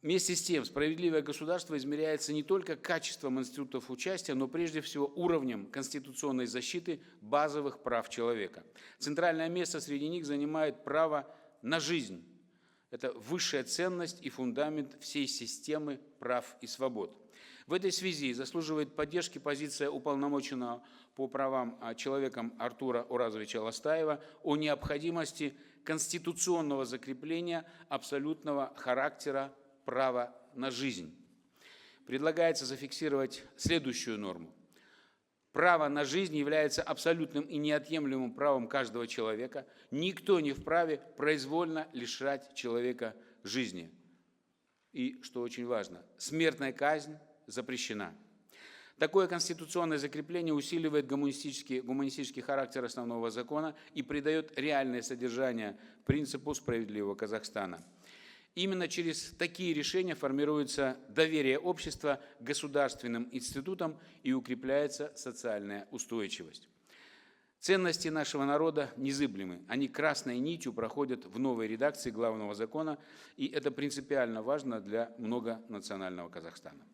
Вместе с тем, справедливое государство измеряется не только качеством институтов участия, но прежде всего уровнем конституционной защиты базовых прав человека. Центральное место среди них занимает право на жизнь. Это высшая ценность и фундамент всей системы прав и свобод. В этой связи заслуживает поддержки позиция уполномоченного по правам человека Артура Оразовича Ластаева о необходимости конституционного закрепления абсолютного характера права на жизнь. Предлагается зафиксировать следующую норму. Право на жизнь является абсолютным и неотъемлемым правом каждого человека. Никто не вправе произвольно лишать человека жизни. И, что очень важно, смертная казнь запрещена. Такое конституционное закрепление усиливает гуманистический характер основного закона и придает реальное содержание принципу справедливого Казахстана. Именно через такие решения формируется доверие общества к государственным институтам и укрепляется социальная устойчивость. Ценности нашего народа незыблемы. Они красной нитью проходят в новой редакции главного закона, и это принципиально важно для многонационального Казахстана.